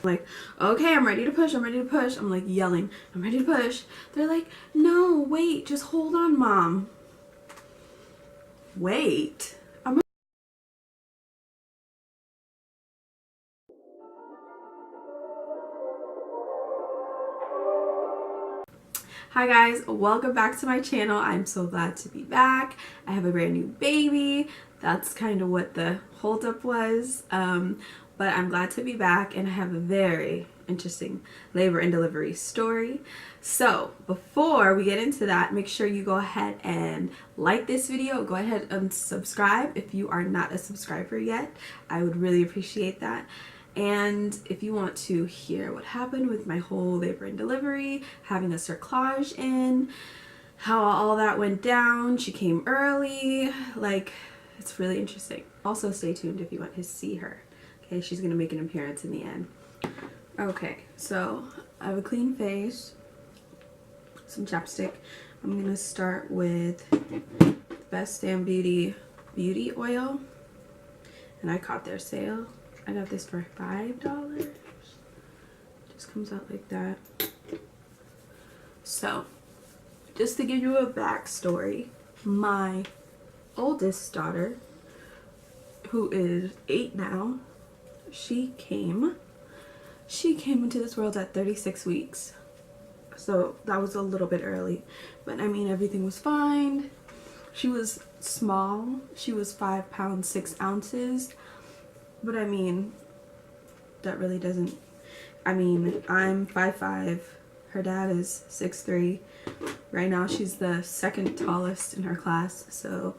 Like, okay, I'm ready to push, I'm ready to push. I'm like yelling, I'm ready to push. They're like, no, wait, just hold on, Mom. Wait. Hi guys, welcome back to my channel. I'm so glad to be back. I have a brand new baby. That's kind of what the holdup was. But I'm glad to be back, and I have a very interesting labor and delivery story. So before we get into that, make sure you go ahead and like this video. Go ahead and subscribe if you are not a subscriber yet. I would really appreciate that. And if you want to hear what happened with my whole labor and delivery, having a cerclage in, how all that went down, she came early, like, it's really interesting. Also stay tuned if you want to see her. Okay, she's gonna make an appearance in the end. Okay, so I have a clean face, some chapstick. I'm gonna start with Best Damn Beauty oil, and I caught their sale. I got this for $5. Just comes out like that. So, just to give you a backstory, my oldest daughter, who is 8 now, she came into this world at 36 weeks. So that was a little bit early. But I mean, everything was fine. She was small. She was 5 pounds 6 ounces. But I mean, that really doesn't, I mean, I'm 5'5", her dad is 6'3". Right now she's the second tallest in her class, so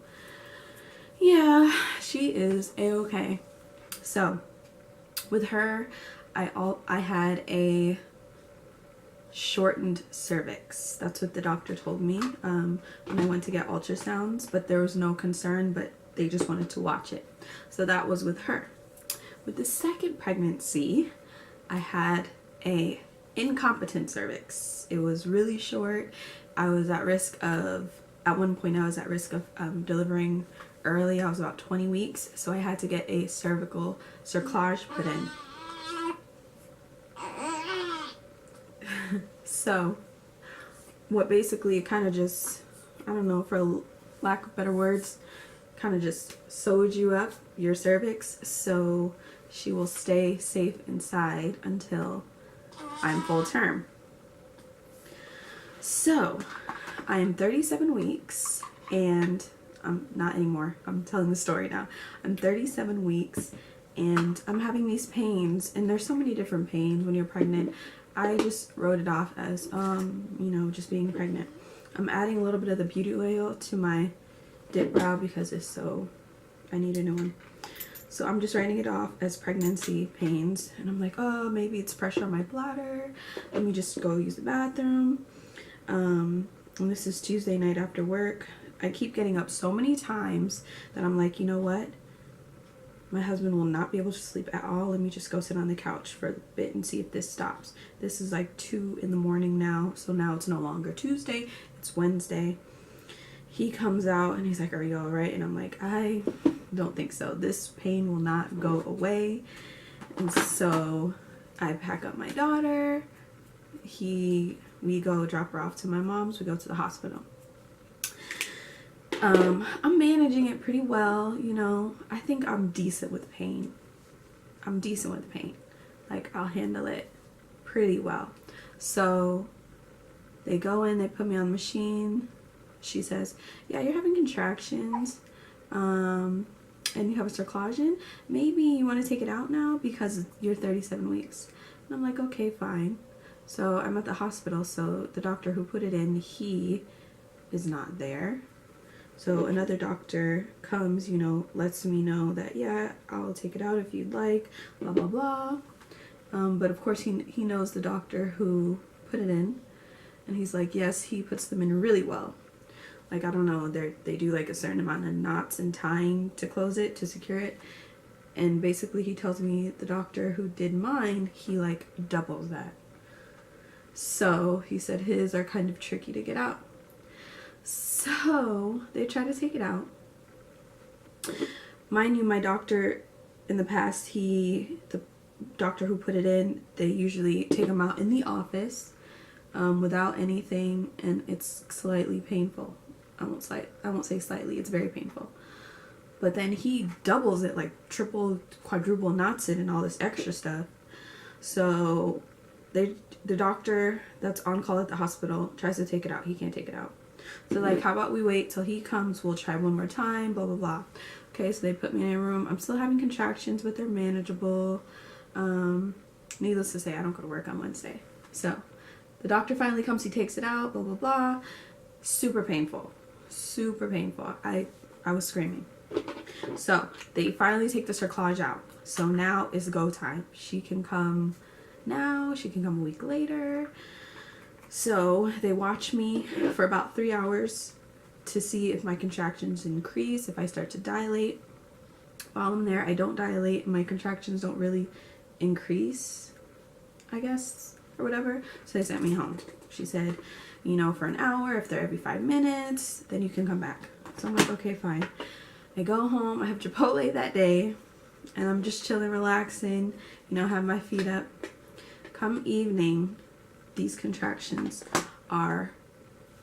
yeah, she is a-okay. So with her, I had a shortened cervix. That's what the doctor told me when I went to get ultrasounds, but there was no concern, but they just wanted to watch it. So that was with her. With the second pregnancy, I had a incompetent cervix. It was really short. I was at risk of, at one point I was at risk of delivering early. I was about 20 weeks, so I had to get a cervical cerclage put in. So what basically kind of just, I don't know, for lack of better words, kind of just sewed you up, your cervix, so she will stay safe inside until I'm full term. So I'm 37 weeks, and I'm not anymore, I'm telling the story now. I'm 37 weeks and I'm having these pains, and there's so many different pains when you're pregnant. I just wrote it off as you know, just being pregnant. I'm adding a little bit of the beauty oil to my dip brow because it's so, I need a new one. So I'm just writing it off as pregnancy pains, and I'm like, oh, maybe it's pressure on my bladder. Let me just go use the bathroom. And this is Tuesday night after work. I keep getting up so many times that I'm like, you know what? My husband will not be able to sleep at all. Let me just go sit on the couch for a bit and see if this stops. This is like 2 in the morning now, so now it's no longer Tuesday, it's Wednesday. He comes out and he's like, are you all right? And I'm like, I don't think so. This pain will not go away. And so I pack up my daughter. We go drop her off to my mom's. We go to the hospital. I'm managing it pretty well, you know. I think I'm decent with pain. I'm decent with pain. Like, I'll handle it pretty well. So they go in, they put me on the machine. She says, yeah, you're having contractions, and you have a cerclage in. Maybe you want to take it out now because you're 37 weeks. And I'm like, okay, fine. So I'm at the hospital, so the doctor who put it in, he is not there. So another doctor comes, you know, lets me know that, yeah, I'll take it out if you'd like, blah, blah, blah. But of course he knows the doctor who put it in, and he's like, yes, he puts them in really well. Like, I don't know, they do like a certain amount of knots and tying to close it, to secure it. And basically he tells me the doctor who did mine, he like doubles that. So he said his are kind of tricky to get out. So they try to take it out. Mind you, my doctor in the past, doctor who put it in, they usually take them out in the office without anything, and it's slightly painful. I won't say slightly, it's very painful. But then he doubles it, like triple, quadruple knots it and all this extra stuff. So the doctor that's on call at the hospital tries to take it out. He can't take it out. So like, how about we wait till he comes? We'll try one more time, blah, blah, blah. Okay, so they put me in a room. I'm still having contractions, but they're manageable. Needless to say, I don't go to work on Wednesday. So the doctor finally comes, he takes it out, blah, blah, blah. Super painful. Super painful. I was screaming. So they finally take the cerclage out. So now is go time. She can come now. She can come a week later. So they watch me for about 3 hours to see if my contractions increase, if I start to dilate. While I'm there, I don't dilate. My contractions don't really increase, I guess, or whatever. So they sent me home. She said, you know, for an hour, if they're every 5 minutes, then you can come back. So I'm like, okay, fine. I go home, I have Chipotle that day, and I'm just chilling, relaxing, you know, have my feet up. Come evening, these contractions are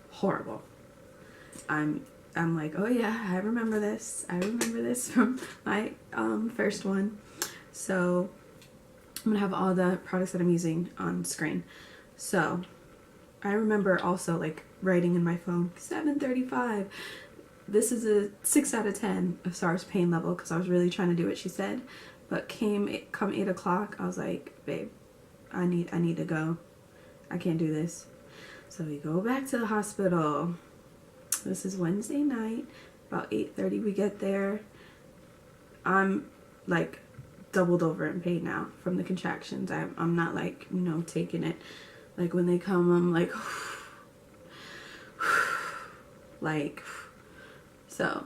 horrible. I'm like, oh yeah, I remember this. I remember this from my first one. So I'm gonna have all the products that I'm using on screen. So I remember also like writing in my phone, 7:35. This is a 6 out of 10 as far as pain level, because I was really trying to do what she said. But come 8 o'clock, I was like, babe, I need to go. I can't do this. So we go back to the hospital. This is Wednesday night. About 8:30 we get there. I'm like doubled over in pain now from the contractions. I'm not like, you know, taking it. Like when they come, I'm like, like. So,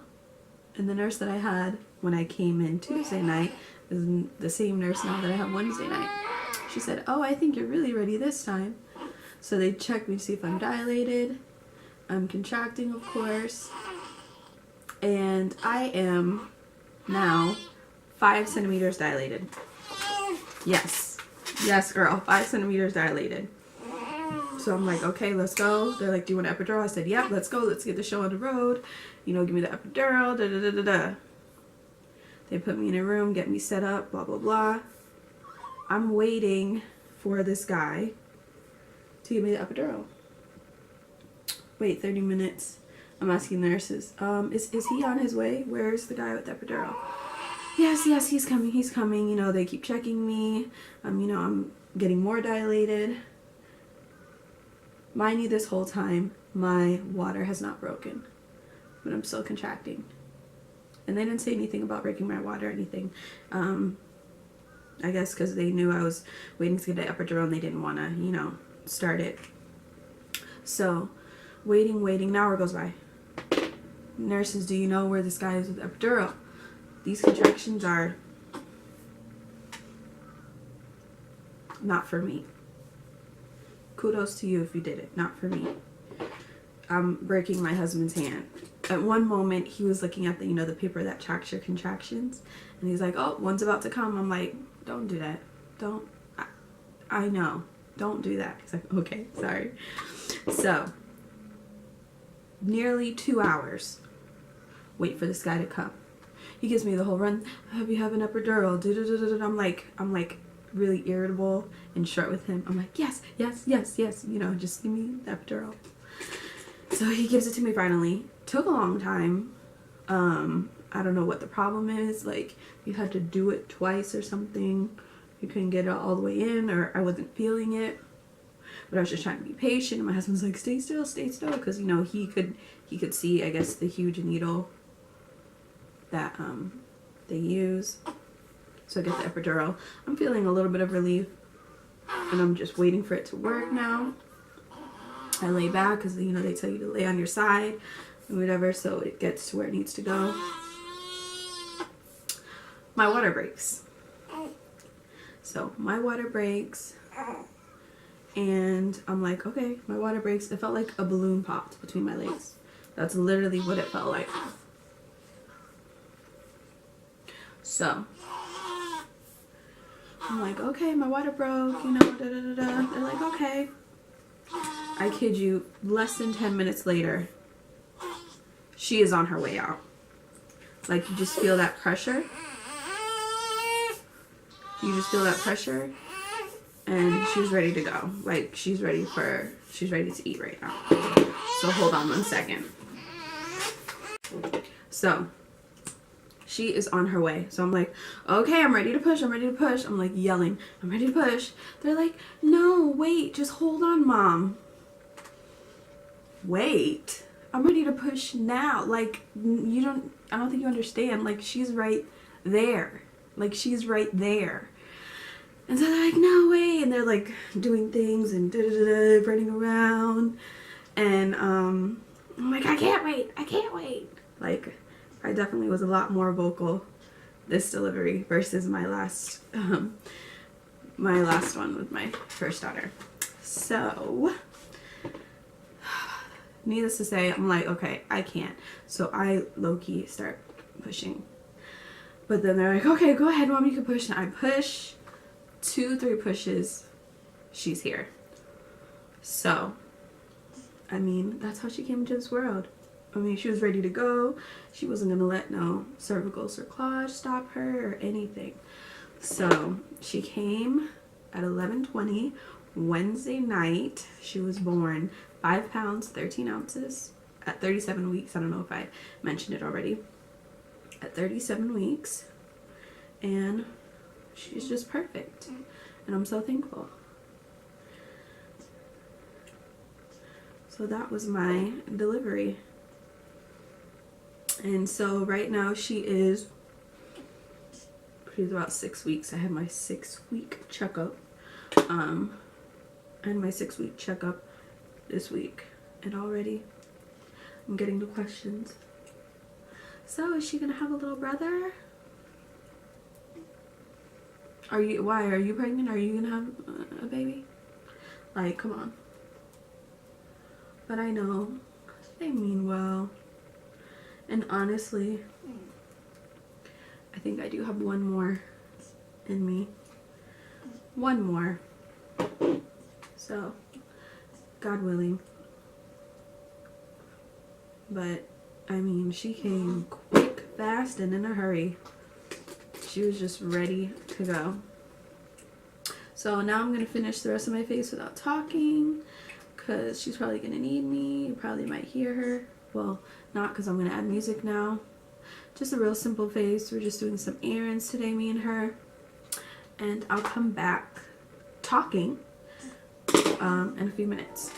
and the nurse that I had when I came in Tuesday night is the same nurse now that I have Wednesday night. She said, oh, I think you're really ready this time. So they checked me to see if I'm dilated. I'm contracting, of course. And I am now 5 centimeters dilated. Yes. Yes, girl. 5 centimeters dilated. So I'm like, okay, let's go. They're like, do you want an epidural? I said, yep, let's go. Let's get the show on the road. You know, give me the epidural, da da da da da. They put me in a room, get me set up, blah, blah, blah. I'm waiting for this guy to give me the epidural. Wait 30 minutes. I'm asking nurses, is he on his way? Where's the guy with the epidural? Yes, he's coming. You know, they keep checking me. You know, I'm getting more dilated. Mind you, this whole time, my water has not broken, but I'm still contracting. And they didn't say anything about breaking my water or anything. I guess because they knew I was waiting to get the epidural and they didn't want to, you know, start it. So, waiting, an hour goes by. Nurses, do you know where this guy is with the epidural? These contractions are not for me. Kudos to you if you did it. Not for me. I'm breaking my husband's hand. At one moment, he was looking at the, you know, the paper that tracks your contractions. And he's like, oh, one's about to come. I'm like, don't do that. Don't. I know. Don't do that. He's like, okay, sorry. So, nearly 2 hours. Wait for this guy to come. He gives me the whole run. Have you have an epidural? I'm like really irritable and short with him. I'm like, yes. You know, just give me the epidural. So he gives it to me finally. Took a long time. I don't know what the problem is. Like, you had to do it twice or something. You couldn't get it all the way in, or I wasn't feeling it. But I was just trying to be patient. And my husband's like, stay still. Because, you know, he could see, I guess, the huge needle that they use. So I get the epidural. I'm feeling a little bit of relief. And I'm just waiting for it to work now. I lay back because, you know, they tell you to lay on your side and whatever, so it gets to where it needs to go. My water breaks. So my water breaks. And I'm like, okay, my water breaks. It felt like a balloon popped between my legs. That's literally what it felt like. So I'm like, okay, my water broke, you know, da da da da. They're like, okay. I kid you, less than 10 minutes later, she is on her way out. Like, you just feel that pressure. You just feel that pressure. And she's ready to go. Like, she's ready to eat right now. So hold on 1 second. So she is on her way. So I'm like, okay, I'm ready to push. I'm ready to push. I'm like yelling, I'm ready to push. They're like, no, wait, just hold on, Mom. Wait, I'm ready to push now. Like, I don't think you understand. Like, she's right there. Like, she's right there. And so they're like, no way. And they're like doing things and da-da-da-da, running around. And I'm like, I can't wait. I can't wait. Like, I definitely was a lot more vocal this delivery versus my last one with my first daughter. So, needless to say, I'm like, okay, I can't. So I low-key start pushing. But then they're like, okay, go ahead, Mom, you can push. And I push. 2-3 pushes, she's here. So, I mean, that's how she came into this world. I mean, she was ready to go. She wasn't gonna let no cervical cerclage stop her or anything. So she came at 11:20 Wednesday night. She was born 5 pounds 13 ounces at 37 weeks. I don't know if I mentioned it already. At 37 weeks, and she's just perfect, and I'm so thankful. So that was my delivery. And so right now she's about 6 weeks. I had my 6-week checkup, and my 6-week checkup this week, and already I'm getting the questions. So is she gonna have a little brother? Why are you pregnant? Are you gonna have a baby? Like, come on. But I know they mean well. And honestly, I think I do have one more in me. One more. So, God willing. But, I mean, she came quick, fast, and in a hurry. She was just ready to go. So now I'm going to finish the rest of my face without talking, because she's probably going to need me. You probably might hear her. Well, not, because I'm going to add music now. Just a real simple face. We're just doing some errands today, me and her. And I'll come back talking in a few minutes.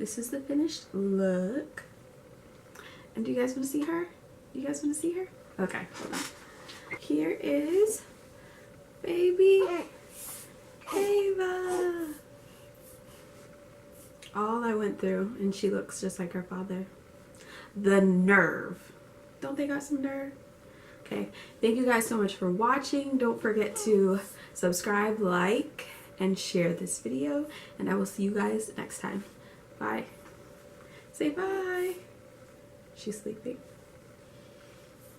this is the finished look. And do you guys want to see her? You guys want to see her? Okay, hold on. Here is baby Ava. All I went through, and she looks just like her father. The nerve. Don't they got some nerve? Okay, thank you guys so much for watching. Don't forget to subscribe, like, and share this video, and I will see you guys next time. Bye. Say bye. She's sleeping.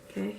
Okay.